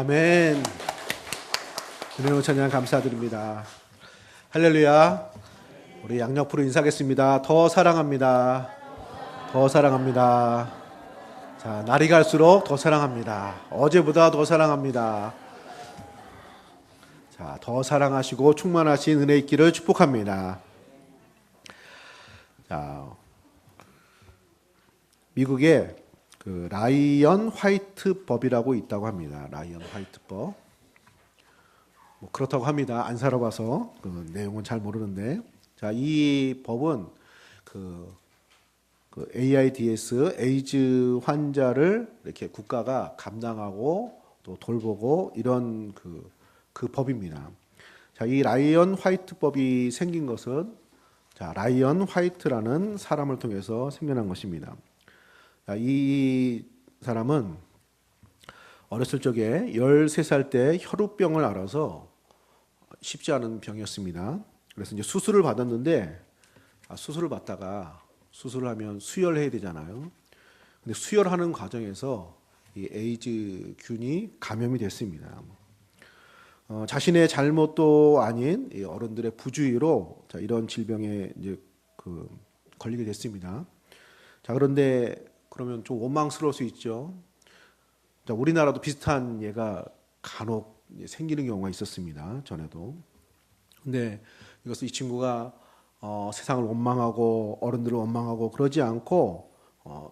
아멘. 은혜로 찬양 감사드립니다. 할렐루야. 우리 양옆으로 인사하겠습니다. 더 사랑합니다. 더 사랑합니다. 자, 날이 갈수록 더 사랑합니다. 어제보다 더 사랑합니다. 자, 더 사랑하시고 충만하신 은혜 있기를 축복합니다. 자, 미국에 그 라이언 화이트 법이라고 있다고 합니다. 라이언 화이트 법. 뭐 그렇다고 합니다. 안 살아봐서 그 내용은 잘 모르는데, 자, 이 법은 그 AIDS 에이즈 환자를 이렇게 국가가 감당하고 또 돌보고 이런 그 법입니다. 자, 이 라이언 화이트 법이 생긴 것은 자, 라이언 화이트라는 사람을 통해서 생겨난 것입니다. 자, 이 사람은 어렸을 적에 13살 때 혈우병을 앓아서 쉽지 않은 병이었습니다. 그래서 이제 수술을 받았는데, 수술을 받다가 수술을 하면 수혈해야 되잖아요. 근데 수혈하는 과정에서 이 에이즈 균이 감염이 됐습니다. 자신의 잘못도 아닌 이 어른들의 부주의로 자, 이런 질병에 이제 걸리게 됐습니다. 자, 그런데 그러면 좀 원망스러울 수 있죠. 자, 우리나라도 비슷한 예가 간혹 생기는 경우가 있었습니다. 전에도. 근데 이것을 이 친구가 세상을 원망하고 어른들을 원망하고 그러지 않고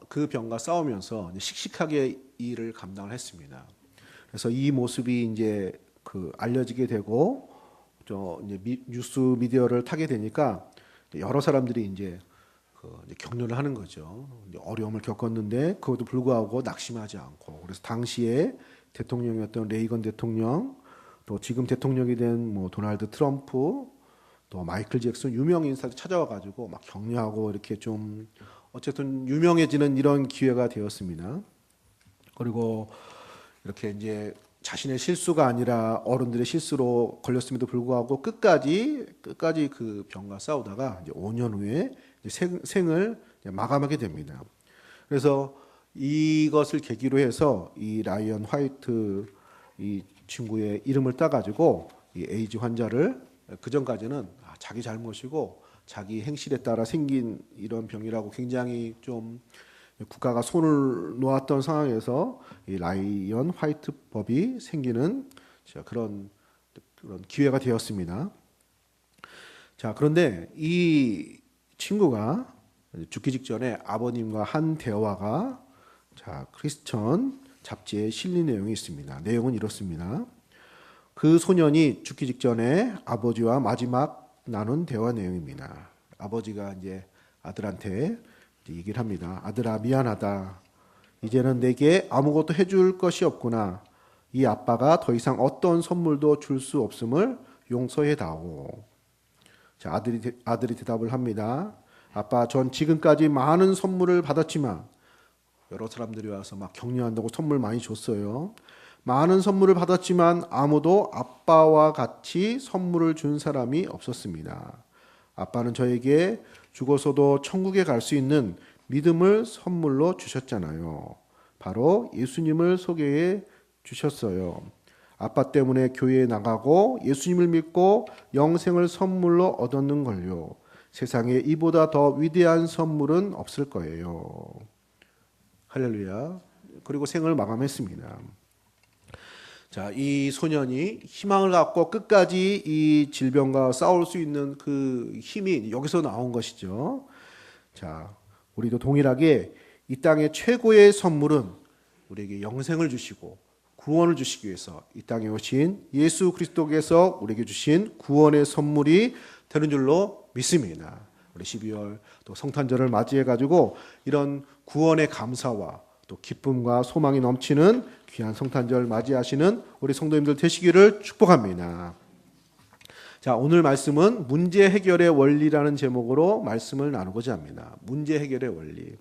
그 병과 싸우면서 씩씩하게 이 일을 감당을 했습니다. 그래서 이 모습이 이제 알려지게 되고 이제 뉴스 미디어를 타게 되니까 여러 사람들이 이제 격려를 하는 거죠. 어려움을 겪었는데 그것도 불구하고 낙심하지 않고, 그래서 당시에 대통령이었던 레이건 대통령, 또 지금 대통령이 된 뭐 도널드 트럼프, 또 마이클 잭슨 유명 인사들 찾아와 가지고 막 격려하고 이렇게 좀 어쨌든 유명해지는 이런 기회가 되었습니다. 그리고 이렇게 이제 자신의 실수가 아니라 어른들의 실수로 걸렸음에도 불구하고 끝까지 그 병과 싸우다가 이제 5년 후에 생을 마감하게 됩니다. 그래서 이것을 계기로 해서 이 라이언 화이트 이 친구의 이름을 따가지고 이 에이즈 환자를, 그 전까지는 자기 잘못이고 자기 행실에 따라 생긴 이런 병이라고 굉장히 좀 국가가 손을 놓았던 상황에서 이 라이언 화이트 법이 생기는 그런 기회가 되었습니다. 자, 그런데 이 친구가 죽기 직전에 아버님과 한 대화가 크리스천 잡지에 실린 내용이 있습니다. 내용은 이렇습니다. 그 소년이 죽기 직전에 아버지와 마지막 나눈 대화 내용입니다. 아버지가 이제 아들한테 얘기를 합니다. 아들아, 미안하다. 이제는 내게 아무것도 해줄 것이 없구나. 이 아빠가 더 이상 어떤 선물도 줄 수 없음을 용서해다오. 자, 아들이 대답을 합니다. 아빠, 전 지금까지 많은 선물을 받았지만, 여러 사람들이 와서 막 격려한다고 선물 많이 줬어요. 많은 선물을 받았지만 아무도 아빠와 같이 선물을 준 사람이 없었습니다. 아빠는 저에게 죽어서도 천국에 갈 수 있는 믿음을 선물로 주셨잖아요. 바로 예수님을 소개해 주셨어요. 아빠 때문에 교회에 나가고 예수님을 믿고 영생을 선물로 얻었는 걸요. 세상에 이보다 더 위대한 선물은 없을 거예요. 할렐루야. 그리고 생을 마감했습니다. 자, 이 소년이 희망을 갖고 끝까지 이 질병과 싸울 수 있는 그 힘이 여기서 나온 것이죠. 자, 우리도 동일하게 이 땅의 최고의 선물은 우리에게 영생을 주시고 구원을 주시기 위해서 이 땅에 오신 예수 그리스도께서 우리에게 주신 구원의 선물이 되는 줄로 믿습니다. 우리 12월 또 성탄절을 맞이해 가지고 이런 구원의 감사와 또 기쁨과 소망이 넘치는 귀한 성탄절 맞이하시는 우리 성도님들 되시기를 축복합니다. 자, 오늘 말씀은 문제 해결의 원리라는 제목으로 말씀을 나누고자 합니다. 문제 해결의 원리.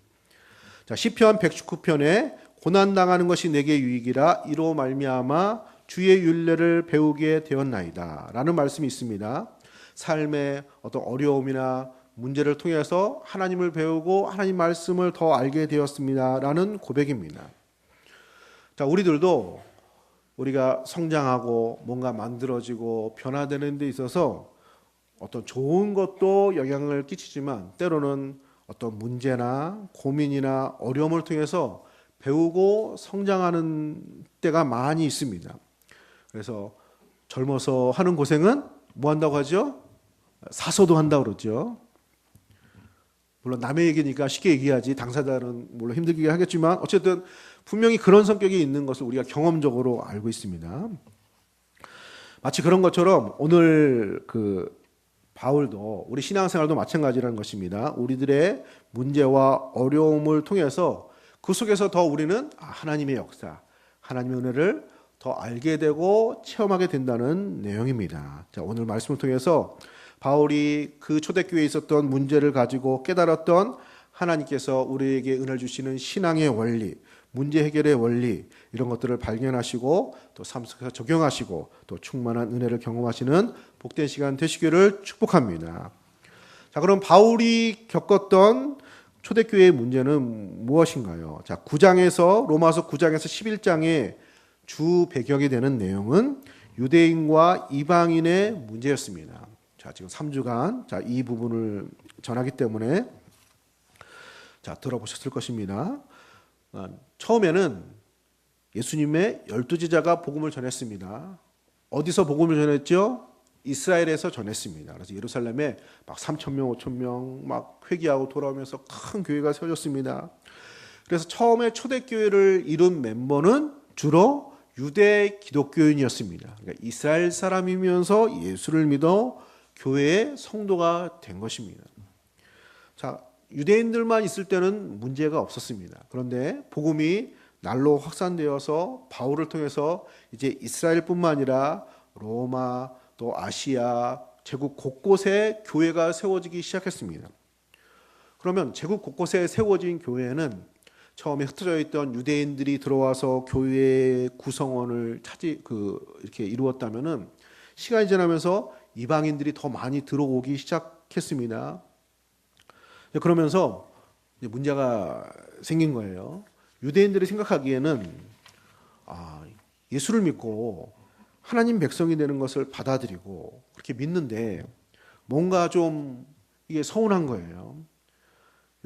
자, 시편 119편에 고난당하는 것이 내게 유익이라 이로 말미암아 주의 율례를 배우게 되었나이다 라는 말씀이 있습니다. 삶의 어떤 어려움이나 문제를 통해서 하나님을 배우고 하나님 말씀을 더 알게 되었습니다 라는 고백입니다. 자, 우리들도 우리가 성장하고 뭔가 만들어지고 변화되는 데 있어서 어떤 좋은 것도 영향을 끼치지만 때로는 어떤 문제나 고민이나 어려움을 통해서 배우고 성장하는 때가 많이 있습니다. 그래서 젊어서 하는 고생은 뭐 한다고 하죠? 사서도 한다고 그러죠. 물론 남의 얘기니까 쉽게 얘기하지 당사자는 물론 힘들게 하겠지만 어쨌든 분명히 그런 성격이 있는 것을 우리가 경험적으로 알고 있습니다. 마치 그런 것처럼 오늘 바울도 우리 신앙생활도 마찬가지라는 것입니다. 우리들의 문제와 어려움을 통해서 그 속에서 더 우리는 하나님의 역사, 하나님의 은혜를 더 알게 되고 체험하게 된다는 내용입니다. 자, 오늘 말씀을 통해서 바울이 그 초대교회에 있었던 문제를 가지고 깨달았던 하나님께서 우리에게 은혜를 주시는 신앙의 원리, 문제 해결의 원리 이런 것들을 발견하시고 또 삶 속에서 적용하시고 또 충만한 은혜를 경험하시는 복된 시간 되시기를 축복합니다. 자, 그럼 바울이 겪었던 초대교회의 문제는 무엇인가요? 자, 9장에서 로마서 9장에서 11장의 주 배경이 되는 내용은 유대인과 이방인의 문제였습니다. 자, 지금 3주간 이 부분을 전하기 때문에 들어보셨을 것입니다. 처음에는 예수님의 12제자가 복음을 전했습니다. 어디서 복음을 전했죠? 이스라엘에서 전했습니다. 그래서 예루살렘에 막 3,000명, 5,000명 막 회개하고 돌아오면서 큰 교회가 세워졌습니다. 그래서 처음에 초대교회를 이룬 멤버는 주로 유대 기독교인이었습니다. 그러니까 이스라엘 사람이면서 예수를 믿어 교회의 성도가 된 것입니다. 자, 유대인들만 있을 때는 문제가 없었습니다. 그런데 복음이 날로 확산되어서 바울을 통해서 이제 이스라엘뿐만 아니라 로마 또 아시아 제국 곳곳에 교회가 세워지기 시작했습니다. 그러면 제국 곳곳에 세워진 교회는 처음에 흩어져 있던 유대인들이 들어와서 교회의 구성원을 이렇게 이루었다면은 시간이 지나면서 이방인들이 더 많이 들어오기 시작했습니다. 그러면서 문제가 생긴 거예요. 유대인들이 생각하기에는 예수를 믿고 하나님 백성이 되는 것을 받아들이고 그렇게 믿는데 뭔가 좀 이게 서운한 거예요.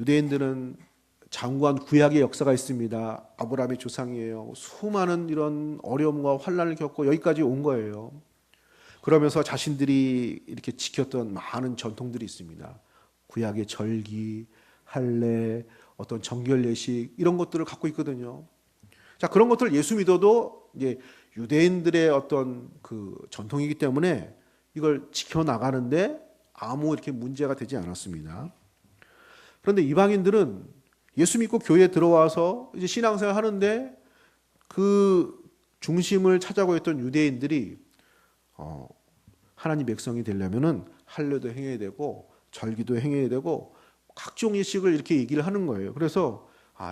유대인들은 장구한 구약의 역사가 있습니다. 아브라함의 조상이에요. 수많은 이런 어려움과 환난을 겪고 여기까지 온 거예요. 그러면서 자신들이 이렇게 지켰던 많은 전통들이 있습니다. 구약의 절기, 할례, 어떤 정결 예식 이런 것들을 갖고 있거든요. 자, 그런 것들을 예수 믿어도 이제 유대인들의 어떤 전통이기 때문에 이걸 지켜 나가는데 아무 이렇게 문제가 되지 않았습니다. 그런데 이방인들은 예수 믿고 교회에 들어와서 이제 신앙생활 하는데 그 중심을 찾아고 했던 유대인들이 하나님 백성이 되려면은 할례도 행해야 되고 절기도 행해야 되고 각종 예식을 이렇게 얘기를 하는 거예요. 그래서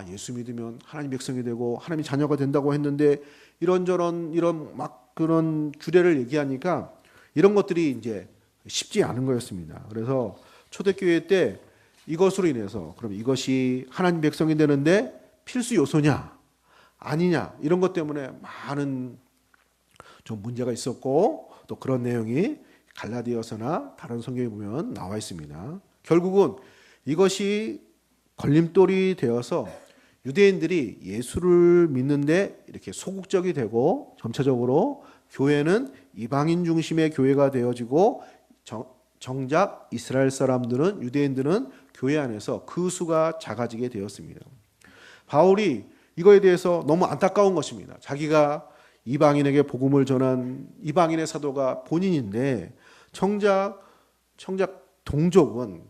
예수 믿으면 하나님 백성이 되고 하나님 자녀가 된다고 했는데 이런저런 이런 막 그런 규례를 얘기하니까 이런 것들이 이제 쉽지 않은 거였습니다. 그래서 초대교회 때 이것으로 인해서 그럼 이것이 하나님 백성이 되는데 필수 요소냐 아니냐 이런 것 때문에 많은 좀 문제가 있었고 또 그런 내용이 갈라디아서나 다른 성경에 보면 나와 있습니다. 결국은 이것이 걸림돌이 되어서 유대인들이 예수를 믿는데 이렇게 소극적이 되고 점차적으로 교회는 이방인 중심의 교회가 되어지고 정작 이스라엘 사람들은 유대인들은 교회 안에서 그 수가 작아지게 되었습니다. 바울이 이거에 대해서 너무 안타까운 것입니다. 자기가 이방인에게 복음을 전한 이방인의 사도가 본인인데 정작 동족은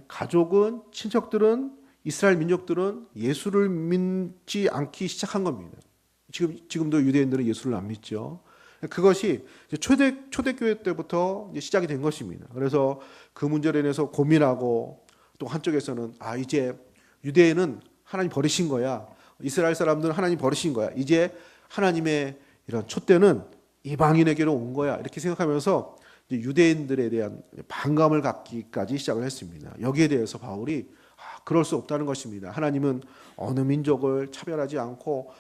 가족은 친척들은 이스라엘 민족들은 예수를 믿지 않기 시작한 겁니다. 지금도 유대인들은 예수를 안 믿죠. 그것이 초대교회 때부터 시작이 된 것입니다. 그래서 그 문제로 인해서 고민하고 또 한쪽에서는 이제 유대인은 하나님 버리신 거야. 이스라엘 사람들은 하나님 버리신 거야. 이제 하나님의 이런 촛대는 이방인에게로 온 거야. 이렇게 생각하면서 유대인들에 대한 반감을 갖기까지 시작을 했습니다. 여기에 대해서 바울이 그럴 수 없다는 것입니다. 하나님은 어느 민족을 차별하지 않고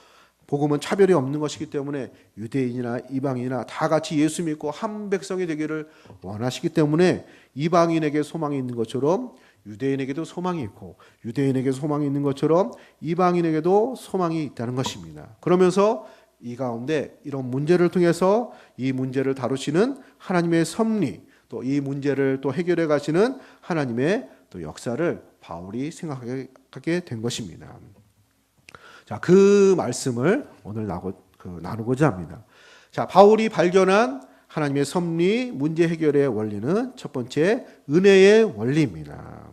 복음은 차별이 없는 것이기 때문에 유대인이나 이방인이나 다 같이 예수 믿고 한 백성이 되기를 원하시기 때문에 이방인에게 소망이 있는 것처럼 유대인에게도 소망이 있고 유대인에게 소망이 있는 것처럼 이방인에게도 소망이 있다는 것입니다. 그러면서 이 가운데 이런 문제를 통해서 이 문제를 다루시는 하나님의 섭리, 또 이 문제를 또 해결해 가시는 하나님의 또 역사를 바울이 생각하게 된 것입니다. 자, 그 말씀을 오늘 나누고자 합니다. 자, 바울이 발견한 하나님의 섭리, 문제 해결의 원리는 첫 번째 은혜의 원리입니다.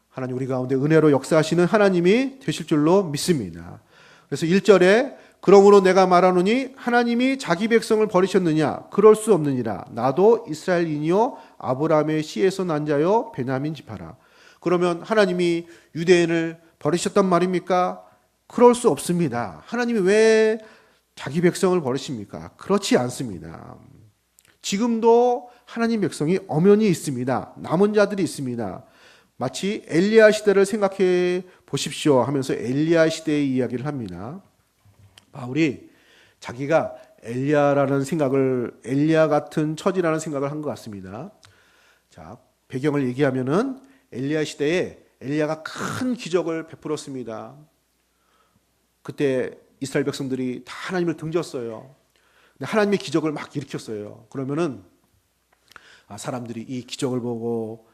하나님 우리 가운데 은혜로 역사하시는 하나님이 되실 줄로 믿습니다. 그래서 1절에 그러므로 내가 말하노니 하나님이 자기 백성을 버리셨느냐? 그럴 수 없느니라. 나도 이스라엘인이요 아브라함의 씨에서 난 자요 베냐민 지파라. 그러면 하나님이 유대인을 버리셨단 말입니까? 그럴 수 없습니다. 하나님이 왜 자기 백성을 버리십니까? 그렇지 않습니다. 지금도 하나님 백성이 엄연히 있습니다. 남은 자들이 있습니다. 마치 엘리야 시대를 생각해 보십시오 하면서 엘리야 시대의 이야기를 합니다. 바울이 자기가 엘리야 같은 처지라는 생각을 한 것 같습니다. 자, 배경을 얘기하면은 엘리야 시대에 엘리야가 큰 기적을 베풀었습니다. 그때 이스라엘 백성들이 다 하나님을 등졌어요. 근데 하나님의 기적을 막 일으켰어요. 그러면은 사람들이 이 기적을 보고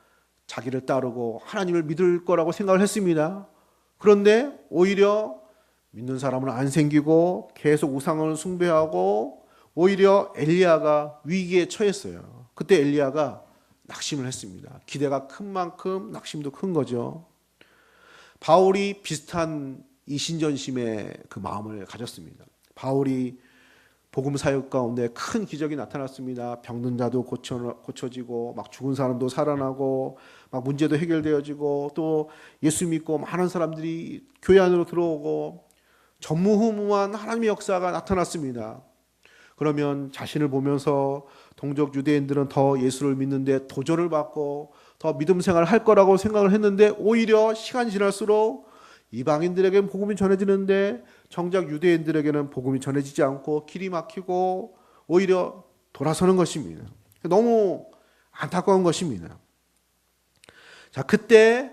자기를 따르고 하나님을 믿을 거라고 생각을 했습니다. 그런데 오히려 믿는 사람은 안 생기고 계속 우상을 숭배하고 오히려 엘리야가 위기에 처했어요. 그때 엘리야가 낙심을 했습니다. 기대가 큰 만큼 낙심도 큰 거죠. 바울이 비슷한 이신전심의 그 마음을 가졌습니다. 바울이 복음 사역 가운데 큰 기적이 나타났습니다. 병든 자도 고쳐지고 막 죽은 사람도 살아나고 막 문제도 해결되어지고 또 예수 믿고 많은 사람들이 교회 안으로 들어오고 전무후무한 하나님의 역사가 나타났습니다. 그러면 자신을 보면서 동족 유대인들은 더 예수를 믿는데 도전을 받고 더 믿음 생활을 할 거라고 생각을 했는데 오히려 시간이 지날수록 이방인들에게는 복음이 전해지는데 정작 유대인들에게는 복음이 전해지지 않고 길이 막히고 오히려 돌아서는 것입니다. 너무 안타까운 것입니다. 자, 그때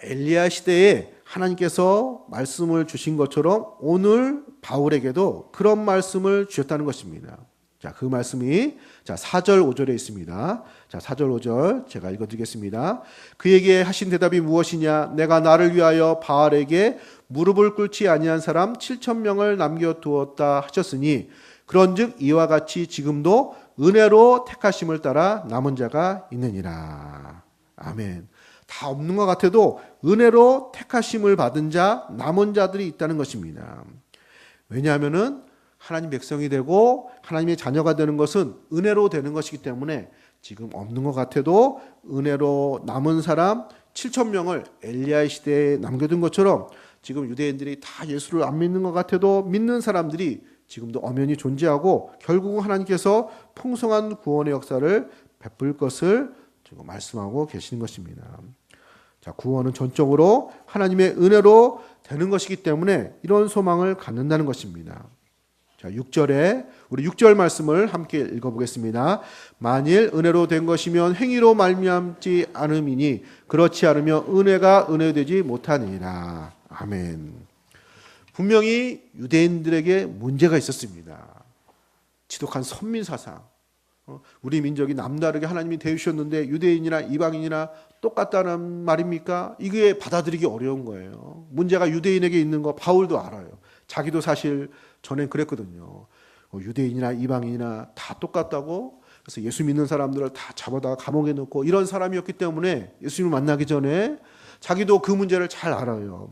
엘리야 시대에 하나님께서 말씀을 주신 것처럼 오늘 바울에게도 그런 말씀을 주셨다는 것입니다. 자, 그 말씀이 4절 5절에 있습니다. 자, 4절 5절 제가 읽어드리겠습니다. 그에게 하신 대답이 무엇이냐? 내가 나를 위하여 바알에게 무릎을 꿇지 아니한 사람 7,000명을 남겨두었다 하셨으니 그런즉 이와 같이 지금도 은혜로 택하심을 따라 남은 자가 있느니라. 아멘. 다 없는 것 같아도 은혜로 택하심을 받은 자, 남은 자들이 있다는 것입니다. 왜냐하면은 하나님 백성이 되고 하나님의 자녀가 되는 것은 은혜로 되는 것이기 때문에 지금 없는 것 같아도 은혜로 남은 사람 7,000명을 엘리야 시대에 남겨둔 것처럼 지금 유대인들이 다 예수를 안 믿는 것 같아도 믿는 사람들이 지금도 엄연히 존재하고 결국은 하나님께서 풍성한 구원의 역사를 베풀 것을 지금 말씀하고 계시는 것입니다. 자, 구원은 전적으로 하나님의 은혜로 되는 것이기 때문에 이런 소망을 갖는다는 것입니다. 자, 6절에 우리 6절 말씀을 함께 읽어보겠습니다. 만일 은혜로 된 것이면 행위로 말미암지 않음이니 그렇지 않으면 은혜가 은혜되지 못하니라. 아멘. 분명히 유대인들에게 문제가 있었습니다. 지독한 선민사상. 우리 민족이 남다르게 하나님이 대우셨는데 유대인이나 이방인이나 똑같다는 말입니까? 이게 받아들이기 어려운 거예요. 문제가 유대인에게 있는 거 바울도 알아요. 자기도 사실 전엔 그랬거든요. 유대인이나 이방인이나 다 똑같다고. 그래서 예수 믿는 사람들을 다 잡아다가 감옥에 넣고 이런 사람이었기 때문에 예수님을 만나기 전에 자기도 그 문제를 잘 알아요.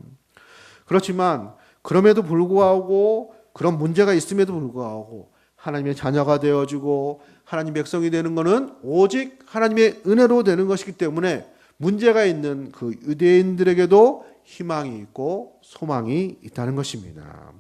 그렇지만 그럼에도 불구하고 그런 문제가 있음에도 불구하고 하나님의 자녀가 되어지고 하나님 백성이 되는 것은 오직 하나님의 은혜로 되는 것이기 때문에 문제가 있는 그 유대인들에게도 희망이 있고 소망이 있다는 것입니다.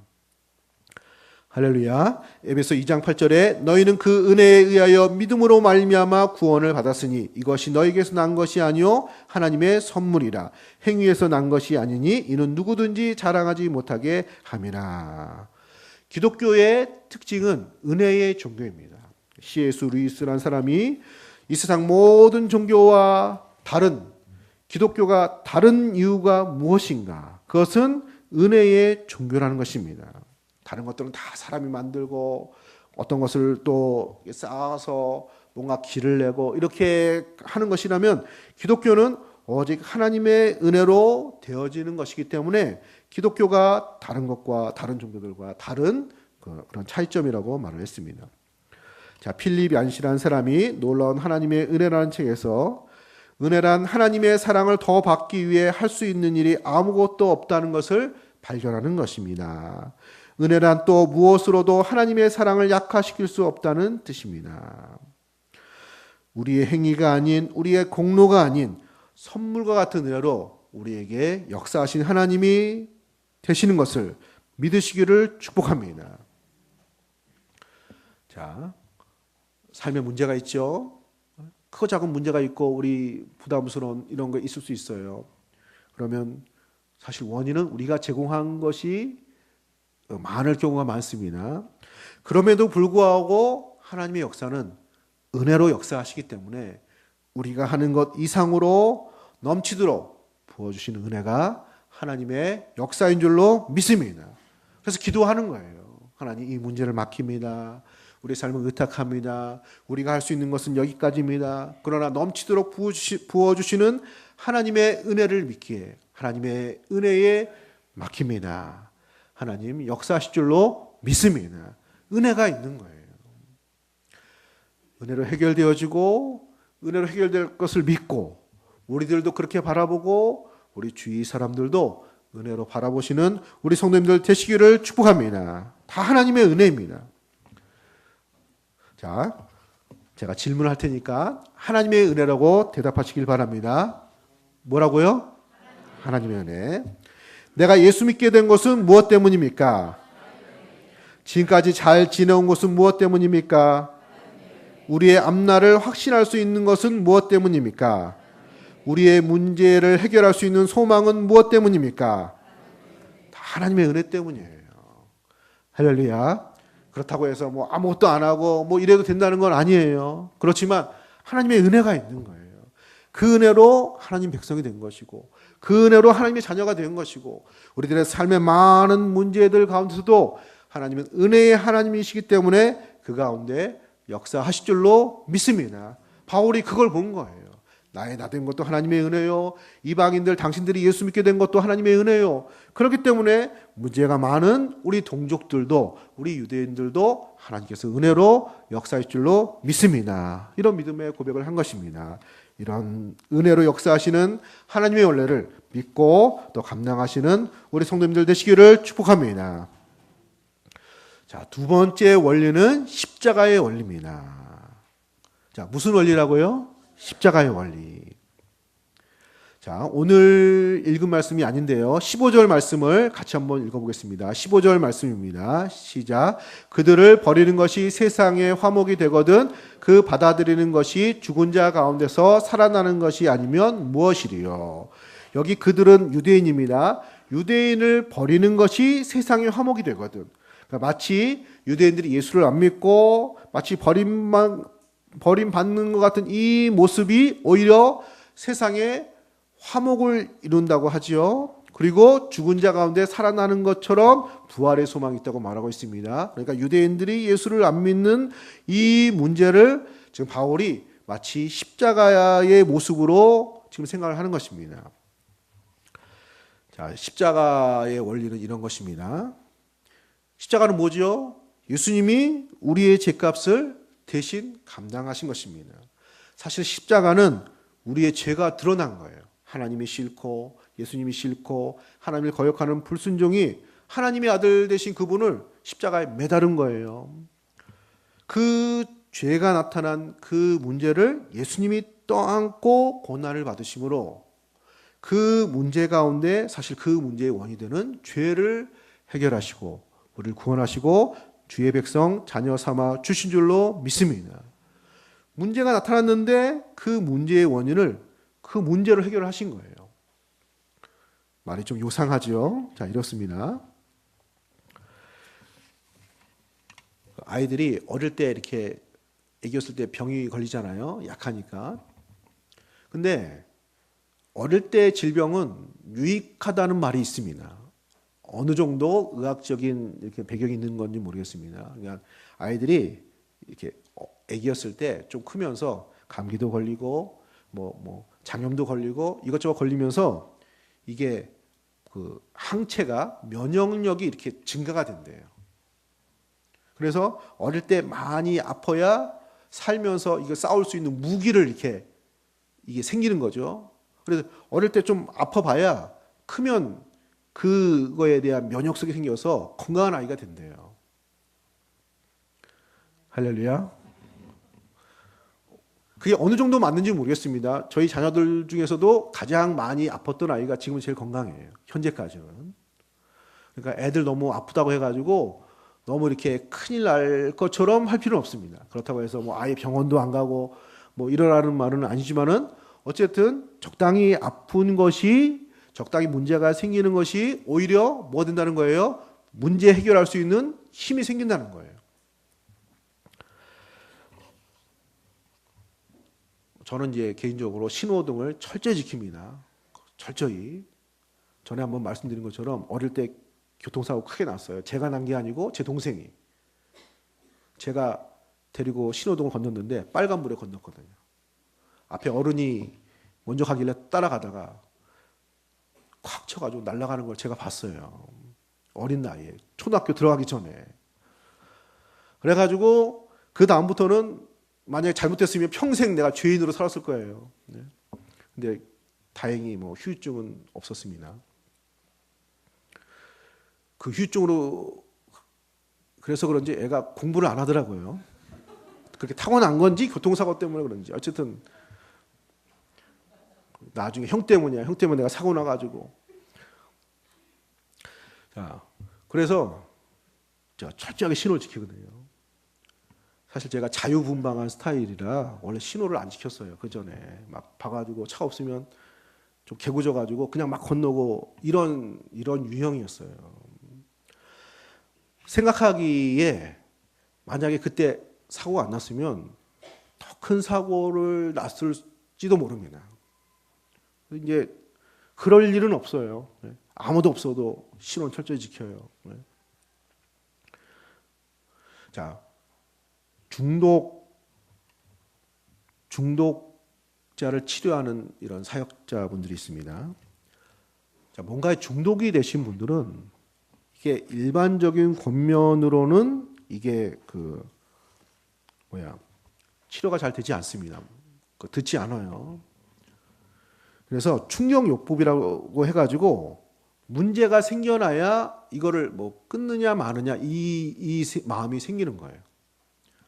할렐루야. 에베소 2장 8절에 너희는 그 은혜에 의하여 믿음으로 말미암아 구원을 받았으니 이것이 너희에게서 난 것이 아니요 하나님의 선물이라. 행위에서 난 것이 아니니 이는 누구든지 자랑하지 못하게 함이라. 기독교의 특징은 은혜의 종교입니다. C.S. 루이스라는 사람이 이 세상 모든 종교와 다른, 기독교가 다른 이유가 무엇인가? 그것은 은혜의 종교라는 것입니다. 다른 것들은 다 사람이 만들고 어떤 것을 또 쌓아서 뭔가 길을 내고 이렇게 하는 것이라면, 기독교는 오직 하나님의 은혜로 되어지는 것이기 때문에 기독교가 다른 것과 다른 종교들과 다른 그런 차이점이라고 말을 했습니다. 자, 필립 얀시라는 사람이 놀라운 하나님의 은혜라는 책에서 은혜란 하나님의 사랑을 더 받기 위해 할 수 있는 일이 아무것도 없다는 것을 발견하는 것입니다. 은혜란 또 무엇으로도 하나님의 사랑을 약화시킬 수 없다는 뜻입니다. 우리의 행위가 아닌, 우리의 공로가 아닌 선물과 같은 은혜로 우리에게 역사하신 하나님이 되시는 것을 믿으시기를 축복합니다. 자, 삶에 문제가 있죠. 크고 작은 문제가 있고 우리 부담스러운 이런 거 있을 수 있어요. 그러면 사실 원인은 우리가 제공한 것이 많을 경우가 많습니다. 그럼에도 불구하고 하나님의 역사는 은혜로 역사하시기 때문에 우리가 하는 것 이상으로 넘치도록 부어주시는 은혜가 하나님의 역사인 줄로 믿습니다. 그래서 기도하는 거예요. 하나님, 이 문제를 맡깁니다. 우리 삶을 의탁합니다. 우리가 할 수 있는 것은 여기까지입니다. 그러나 넘치도록 부어주시는 하나님의 은혜를 믿기에 하나님의 은혜에 맡깁니다. 하나님 역사하실 줄로 믿습니다. 은혜가 있는 거예요. 은혜로 해결되어지고 은혜로 해결될 것을 믿고 우리들도 그렇게 바라보고 우리 주위 사람들도 은혜로 바라보시는 우리 성도님들 되시기를 축복합니다. 다 하나님의 은혜입니다. 자, 제가 질문을 할 테니까 하나님의 은혜라고 대답하시길 바랍니다. 뭐라고요? 하나님의 은혜. 내가 예수 믿게 된 것은 무엇 때문입니까? 지금까지 잘 지내온 것은 무엇 때문입니까? 우리의 앞날을 확신할 수 있는 것은 무엇 때문입니까? 우리의 문제를 해결할 수 있는 소망은 무엇 때문입니까? 다 하나님의 은혜 때문이에요. 할렐루야. 그렇다고 해서 뭐 아무것도 안 하고 뭐 이래도 된다는 건 아니에요. 그렇지만 하나님의 은혜가 있는 거예요. 그 은혜로 하나님 백성이 된 것이고 그 은혜로 하나님의 자녀가 된 것이고 우리들의 삶의 많은 문제들 가운데서도 하나님은 은혜의 하나님이시기 때문에 그 가운데 역사하실 줄로 믿습니다. 바울이 그걸 본 거예요. 나의 나 된 것도 하나님의 은혜요. 이방인들 당신들이 예수 믿게 된 것도 하나님의 은혜요. 그렇기 때문에 문제가 많은 우리 동족들도 우리 유대인들도 하나님께서 은혜로 역사하실 줄로 믿습니다. 이런 믿음의 고백을 한 것입니다. 이런 은혜로 역사하시는 하나님의 원리를 믿고 또 감당하시는 우리 성도님들 되시기를 축복합니다. 자, 두 번째 원리는 십자가의 원리입니다. 자, 무슨 원리라고요? 십자가의 원리. 자, 오늘 읽은 말씀이 아닌데요. 15절 말씀을 같이 한번 읽어보겠습니다. 15절 말씀입니다. 시작. 그들을 버리는 것이 세상의 화목이 되거든 그 받아들이는 것이 죽은 자 가운데서 살아나는 것이 아니면 무엇이리요. 여기 그들은 유대인입니다. 유대인을 버리는 것이 세상의 화목이 되거든. 그러니까 마치 유대인들이 예수를 안 믿고 마치 버림받는 것 같은 이 모습이 오히려 세상에 화목을 이룬다고 하지요. 그리고 죽은 자 가운데 살아나는 것처럼 부활의 소망이 있다고 말하고 있습니다. 그러니까 유대인들이 예수를 안 믿는 이 문제를 지금 바울이 마치 십자가의 모습으로 지금 생각을 하는 것입니다. 자, 십자가의 원리는 이런 것입니다. 십자가는 뭐죠? 예수님이 우리의 죄값을 대신 감당하신 것입니다. 사실 십자가는 우리의 죄가 드러난 거예요. 하나님이 싫고 예수님이 싫고 하나님을 거역하는 불순종이 하나님의 아들 되신 그분을 십자가에 매달은 거예요. 그 죄가 나타난 그 문제를 예수님이 떠안고 고난을 받으심으로 그 문제 가운데 사실 그 문제의 원이 되는 죄를 해결하시고 우리를 구원하시고 주의 백성 자녀 삼아 주신 줄로 믿습니다. 문제가 나타났는데 그 문제의 원인을 그 문제로 해결하신 거예요. 말이 좀 요상하죠. 자, 이렇습니다. 아이들이 어릴 때 이렇게 애기였을 때 병이 걸리잖아요. 약하니까. 근데 어릴 때 질병은 유익하다는 말이 있습니다. 어느 정도 의학적인 이렇게 배경이 있는 건지 모르겠습니다. 그러니까 아이들이 이렇게 애기였을 때 좀 크면서 감기도 걸리고 장염도 걸리고 이것저것 걸리면서 이게 그 항체가 면역력이 이렇게 증가가 된대요. 그래서 어릴 때 많이 아파야 살면서 이거 싸울 수 있는 무기를 이게 생기는 거죠. 그래서 어릴 때 좀 아파봐야 크면 그거에 대한 면역성이 생겨서 건강한 아이가 된대요. 할렐루야. 그게 어느 정도 맞는지 모르겠습니다. 저희 자녀들 중에서도 가장 많이 아팠던 아이가 지금 제일 건강해요. 현재까지는. 그러니까 애들 너무 아프다고 해가지고 너무 이렇게 큰일 날 것처럼 할 필요는 없습니다. 그렇다고 해서 아예 병원도 안 가고 이러라는 말은 아니지만은 어쨌든 적당히 아픈 것이 적당히 문제가 생기는 것이 오히려 뭐 된다는 거예요? 문제 해결할 수 있는 힘이 생긴다는 거예요. 저는 이제 개인적으로 신호등을 철저히 지킵니다. 철저히. 전에 한번 말씀드린 것처럼 어릴 때 교통사고 크게 났어요. 제가 난 게 아니고 제 동생이. 제가 데리고 신호등을 건넜는데 빨간불에 건넜거든요. 앞에 어른이 먼저 가길래 따라가다가 콱 쳐가지고 날아가는 걸 제가 봤어요. 어린 나이에. 초등학교 들어가기 전에. 그래가지고 그 다음부터는 만약에 잘못됐으면 평생 내가 죄인으로 살았을 거예요. 네. 근데 다행히 후유증은 없었습니다. 그 후유증으로 그래서 그런지 애가 공부를 안 하더라고요. 그렇게 타고난 건지 교통사고 때문에 그런지 어쨌든 나중에 형 때문이야. 형 때문에 내가 사고 나가지고. 자, 그래서 제가 철저하게 신호를 지키거든요. 사실 제가 자유분방한 스타일이라 원래 신호를 안 지켰어요. 그 전에 막 봐가지고 차 없으면 좀 개구져가지고 그냥 막 건너고 이런 유형이었어요. 생각하기에 만약에 그때 사고가 안 났으면 더 큰 사고를 났을지도 모릅니다. 이제 그럴 일은 없어요. 아무도 없어도 신호는 철저히 지켜요. 자, 중독자를 치료하는 이런 사역자분들이 있습니다. 자, 뭔가에 중독이 되신 분들은 이게 일반적인 권면으로는 이게 치료가 잘 되지 않습니다. 듣지 않아요. 그래서 충격요법이라고 해가지고 문제가 생겨나야 이거를 끊느냐 마느냐 이 마음이 생기는 거예요.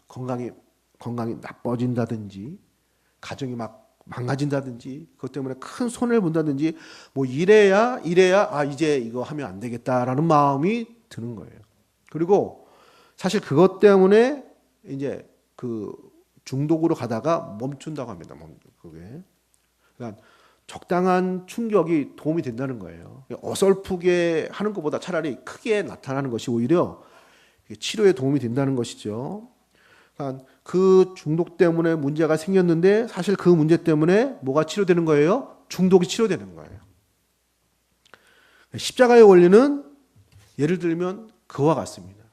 건강이 나빠진다든지 가정이 막 망가진다든지 그것 때문에 큰 손해를 본다든지 이래야 이제 이거 하면 안 되겠다라는 마음이 드는 거예요. 그리고 사실 그것 때문에 이제 그 중독으로 가다가 멈춘다고 합니다. 그게. 그러니까 적당한 충격이 도움이 된다는 거예요. 어설프게 하는 것보다 차라리 크게 나타나는 것이 오히려 치료에 도움이 된다는 것이죠. 그러니까 그 중독 때문에 문제가 생겼는데 사실 그 문제 때문에 뭐가 치료되는 거예요? 중독이 치료되는 거예요. 십자가의 원리는 예를 들면 그와 같습니다.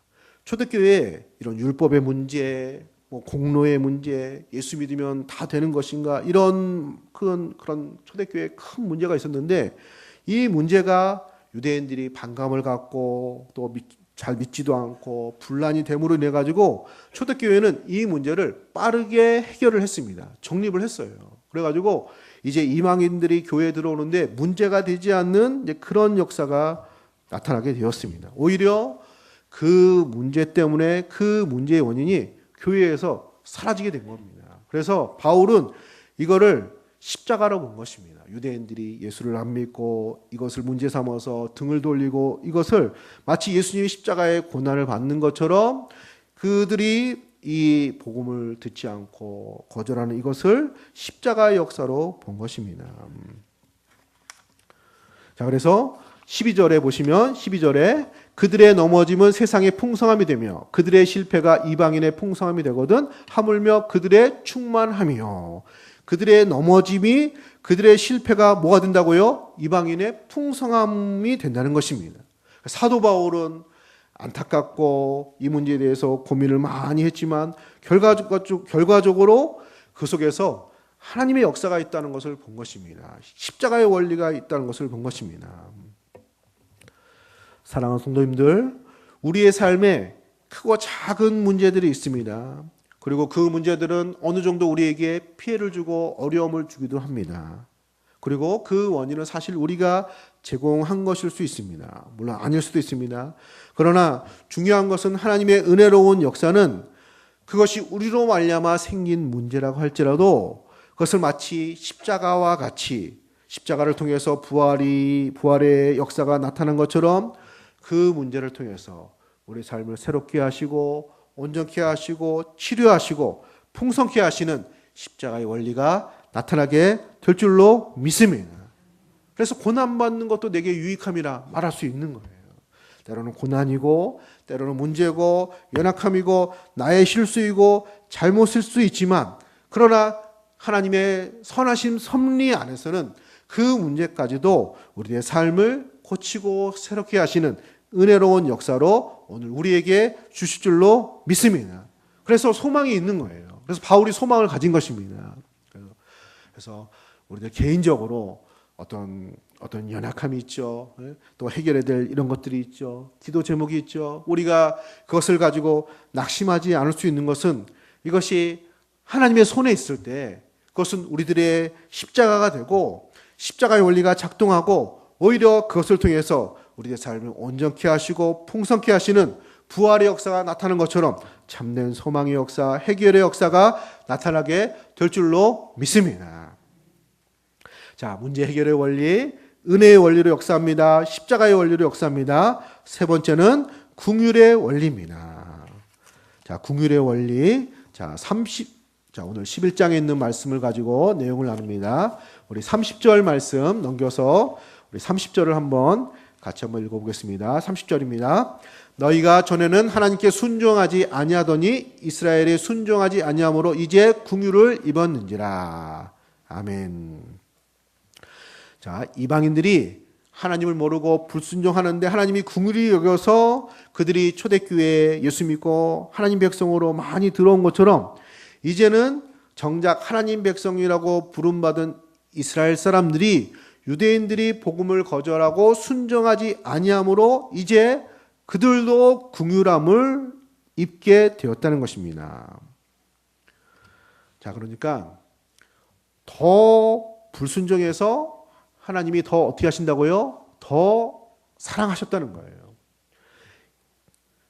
초대교회에 이런 율법의 문제, 공로의 문제, 예수 믿으면 다 되는 것인가 이런 그런 초대교회에 큰 문제가 있었는데 이 문제가 유대인들이 반감을 갖고 또 잘 믿지도 않고 분란이 됨으로 인해 가지고 초대교회는 이 문제를 빠르게 해결을 했습니다. 정립을 했어요. 그래가지고 이제 이방인들이 교회에 들어오는데 문제가 되지 않는 이제 그런 역사가 나타나게 되었습니다. 오히려 그 문제 때문에 그 문제의 원인이 교회에서 사라지게 된 겁니다. 그래서 바울은 이거를 십자가로 본 것입니다. 유대인들이 예수를 안 믿고 이것을 문제 삼아서 등을 돌리고 이것을 마치 예수님이 십자가의 고난을 받는 것처럼 그들이 이 복음을 듣지 않고 거절하는 이것을 십자가의 역사로 본 것입니다. 자, 그래서 12절에 보시면 12절에 그들의 넘어짐은 세상의 풍성함이 되며 그들의 실패가 이방인의 풍성함이 되거든 하물며 그들의 충만함이요. 그들의 넘어짐이 그들의 실패가 뭐가 된다고요? 이방인의 풍성함이 된다는 것입니다. 사도 바울은 안타깝고 이 문제에 대해서 고민을 많이 했지만 결과적으로 그 속에서 하나님의 역사가 있다는 것을 본 것입니다. 십자가의 원리가 있다는 것을 본 것입니다. 사랑하는 성도님들, 우리의 삶에 크고 작은 문제들이 있습니다. 그리고 그 문제들은 어느 정도 우리에게 피해를 주고 어려움을 주기도 합니다. 그리고 그 원인은 사실 우리가 제공한 것일 수 있습니다. 물론 아닐 수도 있습니다. 그러나 중요한 것은 하나님의 은혜로운 역사는 그것이 우리로 말미암아 생긴 문제라고 할지라도 그것을 마치 십자가와 같이 십자가를 통해서 부활의 역사가 나타난 것처럼 그 문제를 통해서 우리 삶을 새롭게 하시고 온전케 하시고 치료하시고 풍성케 하시는 십자가의 원리가 나타나게 될 줄로 믿습니다. 그래서 고난받는 것도 내게 유익함이라 말할 수 있는 거예요. 때로는 고난이고 때로는 문제고 연약함이고 나의 실수이고 잘못일 수 있지만 그러나 하나님의 선하심 섭리 안에서는 그 문제까지도 우리의 삶을 고치고 새롭게 하시는 은혜로운 역사로 오늘 우리에게 주실 줄로 믿습니다. 그래서 소망이 있는 거예요. 그래서 바울이 소망을 가진 것입니다. 그래서 우리들 개인적으로 어떤 연약함이 있죠. 또 해결해야 될 이런 것들이 있죠. 기도 제목이 있죠. 우리가 그것을 가지고 낙심하지 않을 수 있는 것은 이것이 하나님의 손에 있을 때 그것은 우리들의 십자가가 되고 십자가의 원리가 작동하고 오히려 그것을 통해서 우리의 삶을 온전케 하시고 풍성케 하시는 부활의 역사가 나타나는 것처럼 참된 소망의 역사, 해결의 역사가 나타나게 될 줄로 믿습니다. 자, 문제 해결의 원리, 은혜의 원리로 역사합니다. 십자가의 원리로 역사합니다. 세 번째는 긍휼의 원리입니다. 자, 긍휼의 원리. 자, 오늘 11장에 있는 말씀을 가지고 내용을 나눕니다. 우리 30절 말씀 넘겨서 우리 30절을 같이 한번 읽어보겠습니다. 30절입니다. 너희가 전에는 하나님께 순종하지 아니하더니 이스라엘이 순종하지 아니함으로 이제 긍휼을 입었는지라. 아멘. 자, 이방인들이 하나님을 모르고 불순종하는데 하나님이 긍휼히 여겨서 그들이 초대교회에 예수 믿고 하나님 백성으로 많이 들어온 것처럼 이제는 정작 하나님 백성이라고 부름받은 이스라엘 사람들이 유대인들이 복음을 거절하고 순종하지 아니함으로 이제 그들도 긍휼함을 입게 되었다는 것입니다. 자, 그러니까 더 불순종해서 하나님이 더 어떻게 하신다고요? 더 사랑하셨다는 거예요.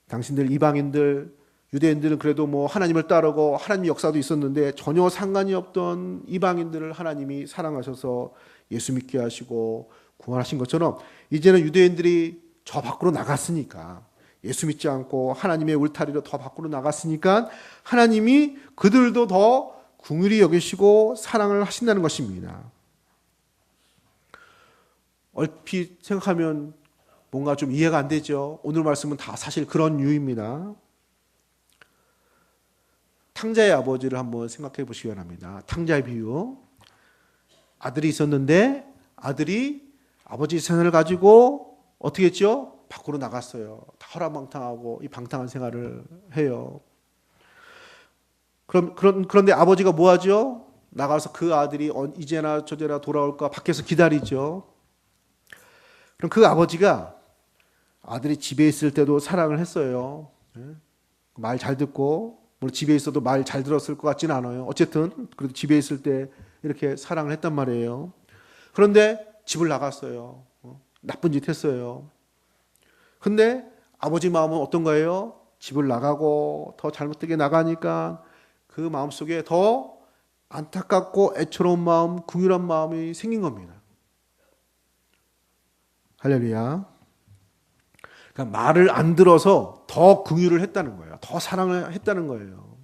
당신들 이방인들, 유대인들은 그래도 뭐 하나님을 따르고 하나님 역사도 있었는데 전혀 상관이 없던 이방인들을 하나님이 사랑하셔서 예수 믿게 하시고 구원하신 것처럼 이제는 유대인들이 저 밖으로 나갔으니까 예수 믿지 않고 하나님의 울타리로 더 밖으로 나갔으니까 하나님이 그들도 더 긍휼히 여기시고 사랑을 하신다는 것입니다. 얼핏 생각하면 뭔가 좀 이해가 안 되죠. 오늘 말씀은 다 사실 그런 유입니다. 탕자의 아버지를 한번 생각해 보시기 바랍니다. 탕자의 비유. 아들이 있었는데 아들이 아버지 재산을 가지고 어떻게 했죠? 밖으로 나갔어요. 다 허랑방탕하고 이 방탕한 생활을 해요. 그런데 아버지가 뭐 하죠? 나가서 그 아들이 이제나 저제나 돌아올까 밖에서 기다리죠. 그럼 그 아버지가 아들이 집에 있을 때도 사랑을 했어요. 말 잘 듣고, 물론 집에 있어도 말 잘 들었을 것 같지는 않아요. 어쨌든 그래도 집에 있을 때 이렇게 사랑을 했단 말이에요. 그런데 집을 나갔어요. 나쁜 짓 했어요. 근데 아버지 마음은 어떤 거예요? 집을 나가고 더 잘못되게 나가니까 그 마음속에 더 안타깝고 애처로운 마음, 긍휼한 마음이 생긴 겁니다. 할렐루야. 그러니까 말을 안 들어서 더 긍휼을 했다는 거예요. 더 사랑을 했다는 거예요.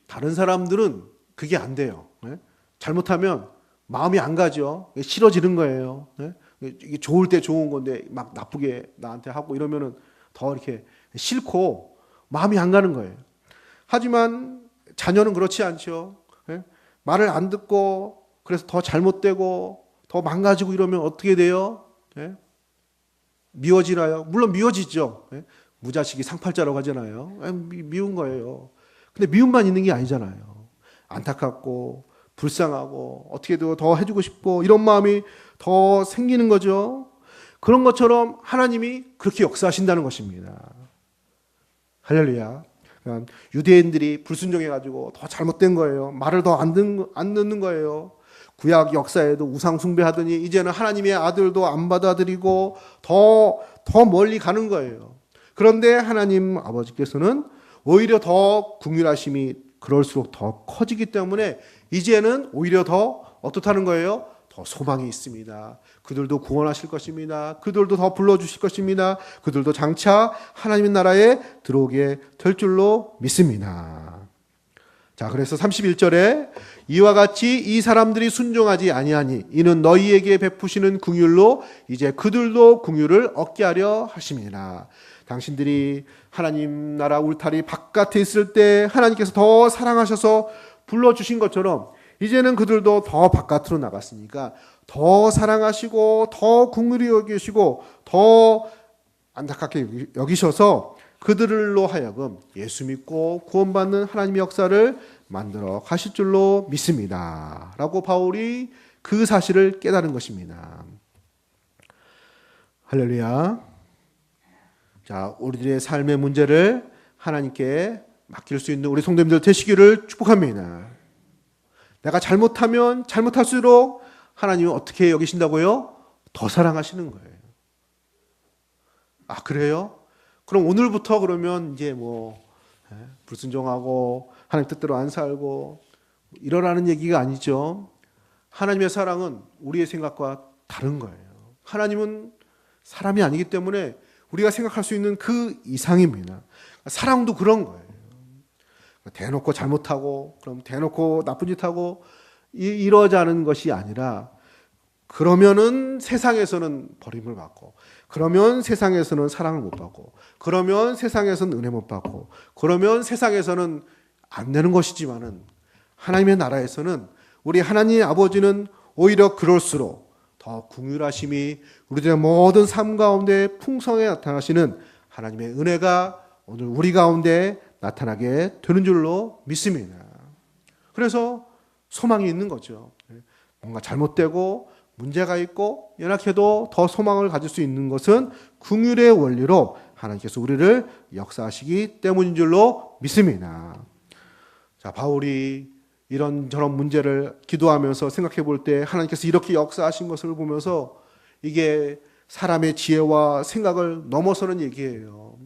다른 사람들은 그게 안 돼요. 잘못하면 마음이 안 가죠. 싫어지는 거예요. 이게 좋을 때 좋은 건데 막 나쁘게 나한테 하고 이러면은 더 이렇게 싫고 마음이 안 가는 거예요. 하지만 자녀는 그렇지 않죠. 예? 말을 안 듣고 그래서 더 잘못되고 더 망가지고 이러면 어떻게 돼요? 예? 미워지나요? 물론 미워지죠. 예? 무자식이 상팔자라고 하잖아요. 미운 거예요. 근데 미움만 있는 게 아니잖아요. 안타깝고 불쌍하고 어떻게든 더 해주고 싶고 이런 마음이 더 생기는 거죠. 그런 것처럼 하나님이 그렇게 역사하신다는 것입니다. 할렐루야. 유대인들이 불순종해가지고 더 잘못된 거예요. 말을 더 안 듣는 거예요. 구약 역사에도 우상 숭배하더니 이제는 하나님의 아들도 안 받아들이고 더 멀리 가는 거예요. 그런데 하나님 아버지께서는 오히려 더 긍휼하심이 그럴수록 더 커지기 때문에 이제는 오히려 더 어떻다는 거예요? 더 소망이 있습니다. 그들도 구원하실 것입니다. 그들도 더 불러주실 것입니다. 그들도 장차 하나님의 나라에 들어오게 될 줄로 믿습니다. 자, 그래서 31절에 이와 같이 이 사람들이 순종하지 아니하니 이는 너희에게 베푸시는 긍휼로 이제 그들도 긍휼을 얻게 하려 하심이라. 당신들이 하나님 나라 울타리 바깥에 있을 때 하나님께서 더 사랑하셔서 불러주신 것처럼 이제는 그들도 더 바깥으로 나갔으니까 더 사랑하시고 더 긍휼히 여기시고 더 안타깝게 여기셔서 그들로 하여금 예수 믿고 구원받는 하나님의 역사를 만들어 가실 줄로 믿습니다. 라고 바울이 그 사실을 깨달은 것입니다. 할렐루야. 자, 우리들의 삶의 문제를 하나님께 맡길 수 있는 우리 성도님들 되시기를 축복합니다. 내가 잘못하면 잘못할수록 하나님은 어떻게 여기신다고요? 더 사랑하시는 거예요. 아, 그래요? 그럼 오늘부터 그러면 이제 불순종하고 하나님 뜻대로 안 살고 이러라는 얘기가 아니죠. 하나님의 사랑은 우리의 생각과 다른 거예요. 하나님은 사람이 아니기 때문에 우리가 생각할 수 있는 그 이상입니다. 사랑도 그런 거예요. 대놓고 잘못하고 그럼 대놓고 나쁜 짓 하고 이러자는 것이 아니라 그러면은 세상에서는 버림을 받고 그러면 세상에서는 사랑을 못 받고 그러면 세상에서는 은혜 못 받고 그러면 세상에서는 안 되는 것이지만은 하나님의 나라에서는 우리 하나님 아버지는 오히려 그럴수록 더 긍휼하심이 우리들의 모든 삶 가운데 풍성하게 나타나시는 하나님의 은혜가 오늘 우리 가운데 나타나게 되는 줄로 믿습니다. 그래서 소망이 있는 거죠. 뭔가 잘못되고 문제가 있고 연약해도 더 소망을 가질 수 있는 것은 긍휼의 원리로 하나님께서 우리를 역사하시기 때문인 줄로 믿습니다. 자, 바울이 이런저런 문제를 기도하면서 생각해 볼 때 하나님께서 이렇게 역사하신 것을 보면서 이게 사람의 지혜와 생각을 넘어서는 얘기예요.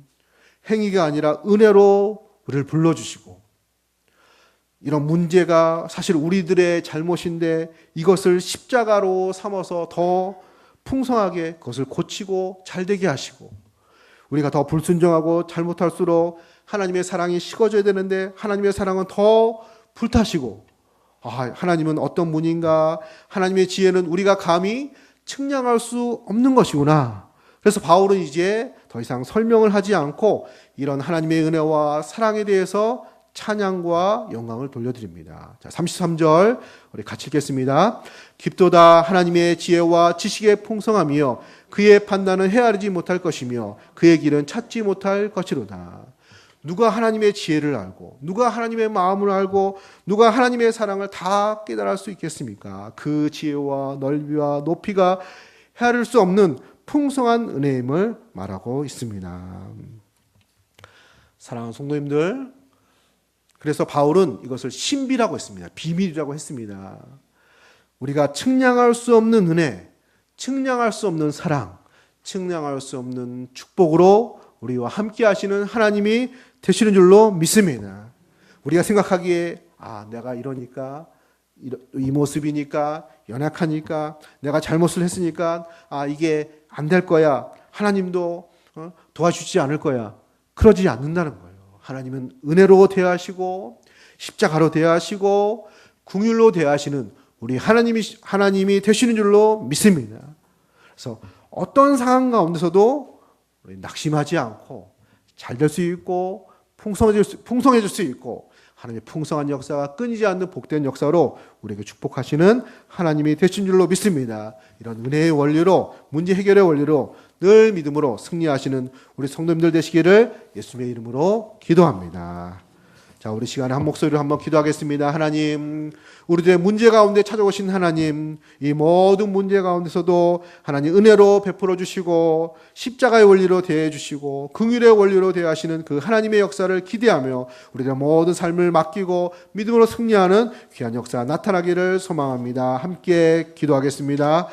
행위가 아니라 은혜로 우리를 불러주시고 이런 문제가 사실 우리들의 잘못인데 이것을 십자가로 삼아서 더 풍성하게 그것을 고치고 잘되게 하시고 우리가 더 불순종하고 잘못할수록 하나님의 사랑이 식어져야 되는데 하나님의 사랑은 더 불타시고 하나님은 어떤 분인가 하나님의 지혜는 우리가 감히 측량할 수 없는 것이구나. 그래서 바울은 이제 더 이상 설명을 하지 않고 이런 하나님의 은혜와 사랑에 대해서 찬양과 영광을 돌려드립니다. 자, 33절 우리 같이 읽겠습니다. 깊도다 하나님의 지혜와 지식의 풍성함이여 그의 판단은 헤아리지 못할 것이며 그의 길은 찾지 못할 것이로다. 누가 하나님의 지혜를 알고 누가 하나님의 마음을 알고 누가 하나님의 사랑을 다 깨달을 수 있겠습니까? 그 지혜와 넓이와 높이가 헤아릴 수 없는 풍성한 은혜임을 말하고 있습니다. 사랑하는 성도님들, 그래서 바울은 이것을 신비라고 했습니다. 비밀이라고 했습니다. 우리가 측량할 수 없는 은혜, 측량할 수 없는 사랑, 측량할 수 없는 축복으로 우리와 함께 하시는 하나님이 되시는 줄로 믿습니다. 우리가 생각하기에 내가 이러니까 이 모습이니까 연약하니까 내가 잘못을 했으니까 이게 안 될 거야. 하나님도 도와주지 않을 거야. 그러지 않는다는 거예요. 하나님은 은혜로 대하시고 십자가로 대하시고 긍휼로 대하시는 우리 하나님이 되시는 줄로 믿습니다. 그래서 어떤 상황 가운데서도 우리 낙심하지 않고 잘 될 수 있고 풍성해질 수 있고 하나님의 풍성한 역사가 끊이지 않는 복된 역사로 우리에게 축복하시는 하나님이 되신 줄로 믿습니다. 이런 은혜의 원리로 문제 해결의 원리로 늘 믿음으로 승리하시는 우리 성도님들 되시기를 예수님의 이름으로 기도합니다. 자, 우리 시간에 한 목소리로 한번 기도하겠습니다. 하나님, 우리들의 문제 가운데 찾아오신 하나님, 이 모든 문제 가운데서도 하나님 은혜로 베풀어 주시고 십자가의 원리로 대해 주시고 긍휼의 원리로 대하시는 그 하나님의 역사를 기대하며 우리들의 모든 삶을 맡기고 믿음으로 승리하는 귀한 역사 나타나기를 소망합니다. 함께 기도하겠습니다.